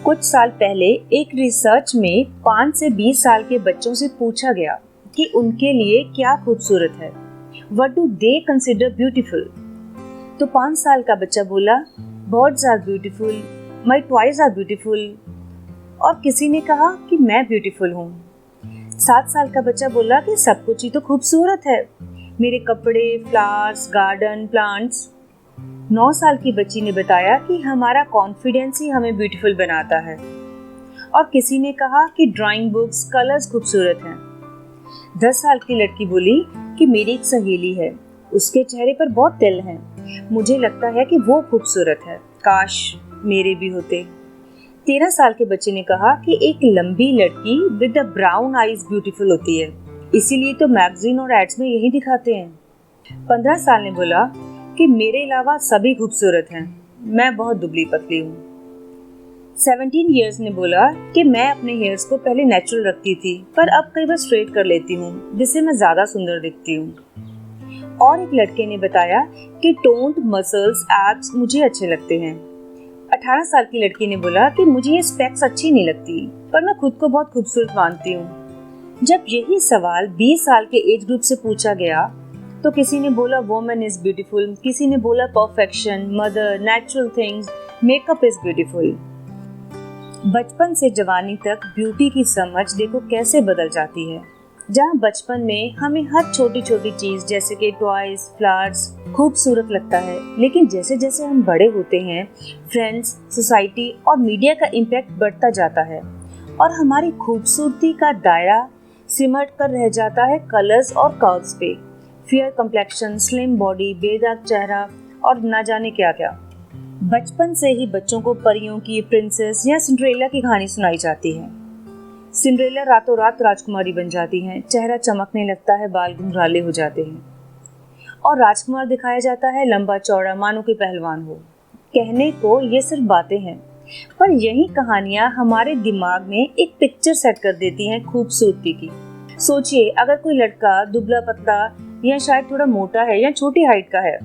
कुछ साल पहले एक रिसर्च में 5 से 20 साल के बच्चों से पूछा गया कि उनके लिए क्या खूबसूरत है, What do they consider beautiful? तो 5 साल का बच्चा बोला, Birds are beautiful, my toys are beautiful, और किसी ने कहा कि मैं ब्यूटीफुल हूँ। 7 साल का बच्चा बोला कि सब कुछ ही तो खूबसूरत है, मेरे कपड़े, फ्लावर्स, गार्डन, प्लांट्स। 9 साल की बच्ची ने बताया कि हमारा कॉन्फिडेंस ही हमें ब्यूटीफुल बनाता है, और किसी ने कहा कि ड्राइंग बुक्स, कलर्स खूबसूरत हैं। 10 साल की लड़की बोली कि मेरी एक सहेली है, उसके चेहरे पर बहुत तिल हैं, मुझे लगता है कि वो खूबसूरत है, काश मेरे भी होते। 13 साल के बच्चे ने कहा कि एक लंबी लड़की with the brown eyes beautiful होती है, इसीलिए तो मैगजीन और एड्स में यही दिखाते हैं। 15 साल ने बोला कि मेरे अलावा सभी खूबसूरत हैं, मैं बहुत दुबली पतली हूँ। 17 इयर्स ने बोला कि मैं अपने हेयर्स को पहले नेचुरल रखती थी, पर अब कई बार स्ट्रेट कर लेती हूँ, जिससे मैं ज्यादा सुंदर दिखती हूँ। और एक लड़के ने बताया कि टोन्ड मसल्स, एब्स मुझे अच्छे लगते हैं। 18 साल की लड़की ने बोला कि मुझे ये स्पेक्स अच्छी नहीं लगती, पर मैं खुद को बहुत खूबसूरत मानती हूँ। जब यही सवाल 20 साल के एज ग्रुप से पूछा गया तो किसी ने बोला वुमन इज ब्यूटीफुल, किसी ने बोला perfection, mother, natural things, makeup is beautiful. बचपन से जवानी तक ब्यूटी की समझ देखो कैसे बदल जाती है। जहाँ बचपन में हमें हर छोटी छोटी चीज जैसे कि टॉयज, फ्लावर्स खूबसूरत लगता है, लेकिन जैसे जैसे हम बड़े होते हैं, फ्रेंड्स, सोसाइटी और मीडिया का इम्पैक्ट बढ़ता जाता है और हमारी खूबसूरती का दायरा सिमट कर रह जाता है कलर्स और कर्व्स पे। फेयर कंप्लेक्शन, स्लिम बॉडी, बेदाग चेहरा और ना जाने क्या क्या। बचपन से ही बच्चों को परियों की, प्रिंसेस या सिंड्रेला की कहानी सुनाई जाती है। सिंड्रेला रातों रात राजकुमारी बन जाती हैं, चेहरा चमकने लगता है, बाल घुंघराले हो जाते हैं, और राजकुमार दिखाया जाता है लंबा चौड़ा, मानो कि पहलवान हो। कहने को ये सिर्फ बातें हैं, पर यही कहानियां हमारे दिमाग में एक पिक्चर सेट कर देती हैं खूबसूरती की। सोचिए, अगर कोई लड़का दुबला पतला या शायद थोड़ा मोटा है या छोटी हाइट का है,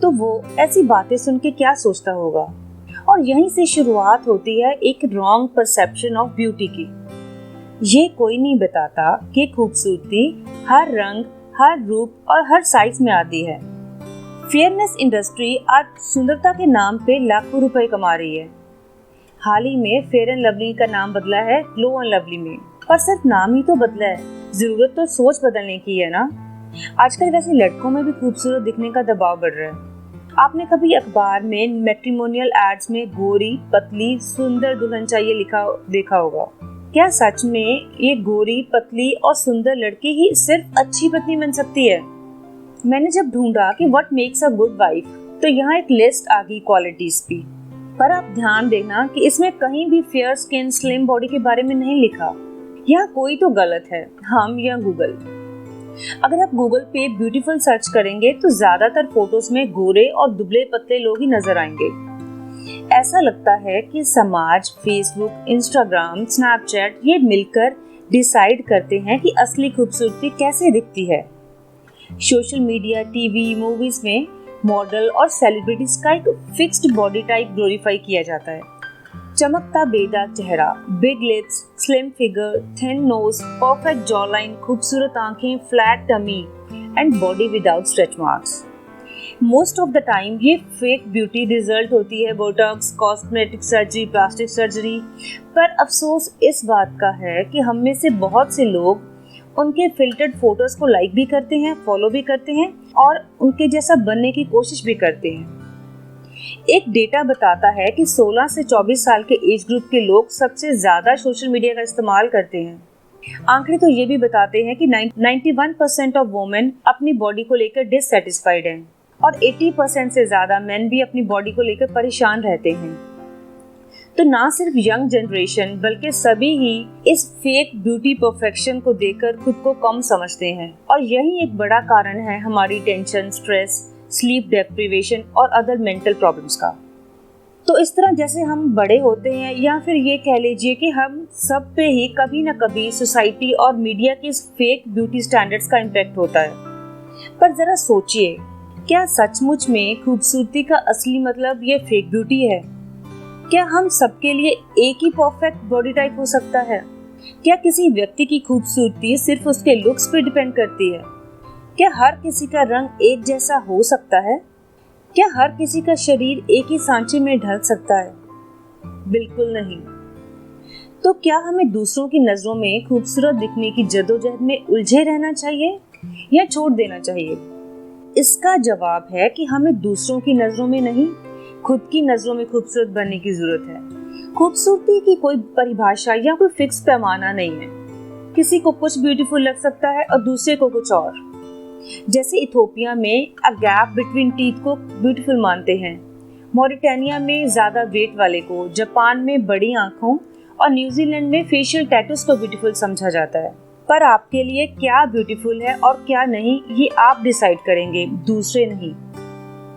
तो वो ऐसी बातें सुन के क्या सोचता होगा। और यहीं से शुरुआत होती है एक रॉन्ग परसेप्शन ऑफ ब्यूटी की। ये कोई नहीं बताता कि खूबसूरती हर रंग, हर रूप और हर साइज में आती है। फेयरनेस इंडस्ट्री आज सुंदरता के नाम पे लाखों रुपए कमा रही है। हाल ही में फेयर एंड लवली का नाम बदला है ग्लो एंड लवली में, पर सिर्फ नाम ही तो बदला है, जरूरत तो सोच बदलने की है ना। आजकल वैसे लड़कों में भी खूबसूरत दिखने का दबाव बढ़ रहा है। आपने कभी अखबार में मैट्रिमोनियल एड्स में गोरी, पतली, सुंदर दुल्हन चाहिए लिखा देखा होगा? क्या सच में ये गोरी, पतली और सुंदर लड़की ही सिर्फ अच्छी पत्नी बन सकती है? मैंने जब ढूंढा कि what makes a good wife, तो यहाँ एक लिस्ट आ गई क्वालिटीज की, पर आप ध्यान देना कि इसमें कहीं भी फेयर स्किन, स्लिम बॉडी के बारे में नहीं लिखा। यहाँ कोई तो गलत है, हम या गूगल। अगर आप गूगल पे ब्यूटीफुल सर्च करेंगे तो ज्यादातर फोटोज में गोरे और दुबले पतले लोग ही नजर आएंगे। ऐसा लगता है कि समाज, फेसबुक, इंस्टाग्राम, स्नैपचैट ये मिलकर डिसाइड करते हैं कि असली खूबसूरती कैसे दिखती है। सोशल मीडिया, टीवी, मूवीज में मॉडल और सेलिब्रिटीज का एक फिक्स्ड बॉडी टाइप ग्लोरीफाई किया जाता है। चमकता बेदाग चेहरा, big lips, slim figure, thin nose, perfect jaw line, खूबसूरत आंखें, flat tummy and body without stretch marks. Most of the time ये फेक ब्यूटी रिजल्ट होती है botox, cosmetic surgery, plastic surgery. पर अफसोस इस बात का है कि हम में से बहुत से लोग उनके फिल्टर्ड फोटोज को लाइक भी करते हैं, फॉलो भी करते हैं और उनके जैसा बनने की कोशिश भी करते हैं। एक डेटा बताता है कि 16 से 24 साल के एज ग्रुप के लोग सबसे ज्यादा सोशल मीडिया का इस्तेमाल करते हैं। आंकड़े तो ये भी बताते हैं कि 91% ऑफ वुमेन अपनी बॉडी को लेकर डिससैटिस्फाइड हैं और 80% से ज्यादा मेन भी अपनी बॉडी को लेकर परेशान रहते हैं। तो ना सिर्फ यंग जनरेशन बल्कि सभी ही इस फेक ब्यूटी परफेक्शन को देखकर खुद को कम समझते हैं, और यही एक बड़ा कारण है हमारी टेंशन, स्ट्रेस, स्लीप डेप्रिवेशन और अदर मेंटल प्रॉब्लम्स का। तो इस तरह जैसे हम बड़े होते हैं, या फिर ये कह लीजिए कि हम सब पे ही कभी ना कभी सोसाइटी और मीडिया के फेक ब्यूटी स्टैंडर्ड्स का इम्पैक्ट होता है। पर जरा सोचिए, क्या सचमुच में खूबसूरती का असली मतलब ये फेक ब्यूटी है? क्या हम सबके लिए एक ही परफेक्ट बॉडी टाइप हो सकता है? क्या किसी व्यक्ति की खूबसूरती सिर्फ उसके लुक्स पे डिपेंड करती है? क्या हर किसी का रंग एक जैसा हो सकता है? क्या हर किसी का शरीर एक ही सांचे में ढल सकता है? बिल्कुल नहीं। तो क्या हमें दूसरों की नजरों में खूबसूरत दिखने की जद्दोजहद में उलझे रहना चाहिए या छोड़ देना चाहिए? इसका जवाब है कि हमें दूसरों की नजरों में नहीं, खुद की नजरों में खूबसूरत बनने की जरूरत है। खूबसूरती की कोई परिभाषा या कोई फिक्स पैमाना नहीं है। किसी को कुछ ब्यूटीफुल लग सकता है और दूसरे को कुछ और। जैसे इथोपिया में अ गैप बिटवीन टीथ को ब्यूटीफुल मानते हैं, मॉरिटानिया में ज्यादा वेट वाले को, जापान में बड़ी आंखों और न्यूजीलैंड में फेशियल टैटूज को ब्यूटीफुल समझा जाता है। पर आपके लिए क्या ब्यूटीफुल है और क्या नहीं, ये आप डिसाइड करेंगे, दूसरे नहीं।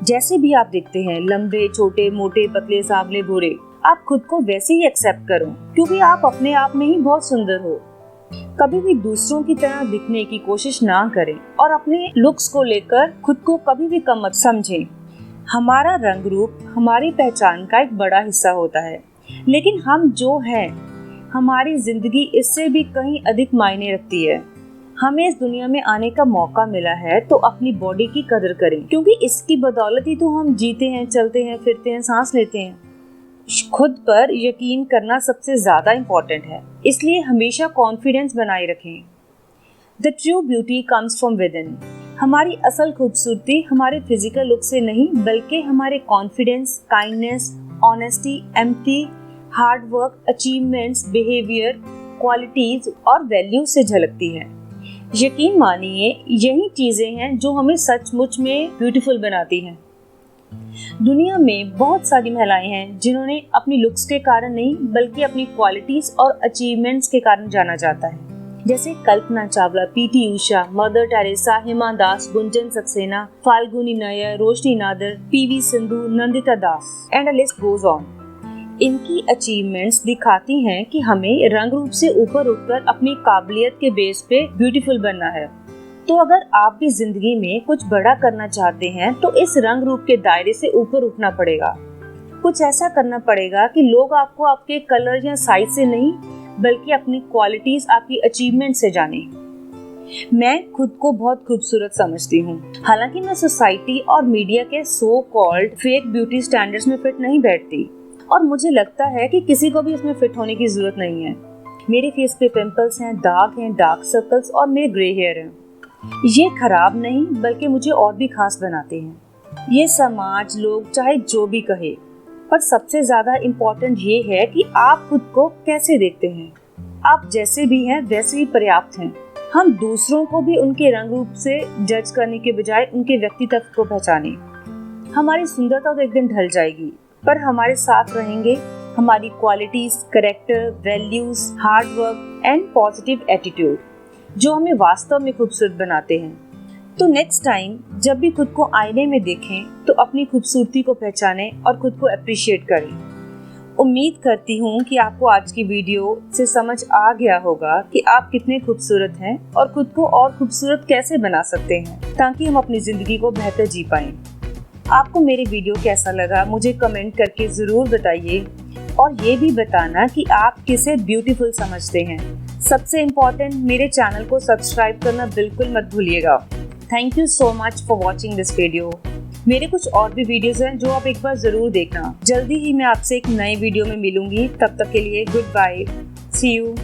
जैसे भी आप दिखते हैं, लंबे, छोटे, मोटे, पतले, सांवले, गोरे, आप खुद को वैसे ही एक्सेप्ट करो, क्योंकि आप अपने आप में ही बहुत सुंदर हो। कभी भी दूसरों की तरह दिखने की कोशिश ना करें और अपने लुक्स को लेकर खुद को कभी भी कम मत समझें। हमारा रंग रूप हमारी पहचान का एक बड़ा हिस्सा होता है, लेकिन हम जो हैं, हमारी जिंदगी इससे भी कहीं अधिक मायने रखती है। हमें इस दुनिया में आने का मौका मिला है तो अपनी बॉडी की कदर करें, क्योंकि इसकी बदौलत ही तो हम जीते हैं, चलते हैं, फिरते हैं, सांस लेते हैं। खुद पर यकीन करना सबसे ज्यादा इम्पोर्टेंट है, इसलिए हमेशा कॉन्फिडेंस बनाए रखें। The true beauty comes from with in. हमारी असल खूबसूरती हमारे फिजिकल लुक से नहीं, बल्कि हमारे confidence, kindness, honesty, empathy, hard work, achievements, behaviour, qualities और वैल्यूज से झलकती है। यकीन मानिए, यही चीजें हैं जो हमें सचमुच में ब्यूटीफुल बनाती हैं। दुनिया में बहुत सारी महिलाएं हैं जिन्होंने अपनी लुक्स के कारण नहीं, बल्कि अपनी क्वालिटीज और अचीवमेंट्स के कारण जाना जाता है। जैसे Kalpana Chawla, PT Usha, Mother Teresa, Hima Das, Gunjan Saxena, Falguni Nayar, Roshni Nadar, PV Sindhu, Nandita Das and a list goes on. इनकी अचीवमेंट्स दिखाती हैं कि हमें रंग रूप से ऊपर उठकर अपनी काबिलियत के बेस पे ब्यूटीफुल बनना है। तो अगर आप भी जिंदगी में कुछ बड़ा करना चाहते हैं तो इस रंग रूप के दायरे से ऊपर उठना पड़ेगा। कुछ ऐसा करना पड़ेगा कि लोग आपको आपके कलर या साइज से नहीं, बल्कि अपनी क्वालिटीज, आपकी अचीवमेंट से जाने। मैं खुद को बहुत खूबसूरत समझती हूँ, हालांकि मैं सोसाइटी और मीडिया के so called fake beauty standards में फिट नहीं बैठती, और मुझे लगता है कि किसी को भी इसमें फिट होने की जरूरत नहीं है। मेरे फेस पे पिंपल्स हैं, दाग हैं, डार्क सर्कल्स और मेरे ग्रे हेयर हैं। ये खराब नहीं, बल्कि मुझे और भी खास बनाते हैं। ये समाज, लोग चाहे जो भी कहे, पर सबसे ज्यादा इम्पोर्टेंट ये है कि आप खुद को कैसे देखते हैं। आप जैसे भी हैं वैसे ही पर्याप्त हैं। हम दूसरों को भी उनके रंग रूप से जज करने के बजाय उनके व्यक्तित्व को पहचाने। हमारी सुंदरता तो एक दिन ढल जाएगी, पर हमारे साथ रहेंगे हमारी qualities, character, values, hard work and positive attitude, जो हमें वास्तव में खूबसूरत बनाते हैं। तो नेक्स्ट टाइम जब भी खुद को आईने में देखें तो अपनी खूबसूरती को पहचानें और खुद को अप्रिशिएट करें। उम्मीद करती हूँ कि आपको आज की वीडियो से समझ आ गया होगा कि आप कितने खूबसूरत हैं और खुद को और खूबसूरत कैसे बना सकते हैं, ताकि हम अपनी जिंदगी को बेहतर जी पाएं। आपको मेरे वीडियो कैसा लगा मुझे कमेंट करके जरूर बताइए, और ये भी बताना कि आप किसे ब्यूटीफुल समझते हैं। सबसे इम्पोर्टेंट, मेरे चैनल को सब्सक्राइब करना बिल्कुल मत भूलिएगा। Thank you so much for watching this video. मेरे कुछ और भी वीडियोस हैं जो आप एक बार जरूर देखना। जल्दी ही मैं आपसे एक नए वीडियो में मिलूंगी। तब तक के लिए गुड बाय, सी यू।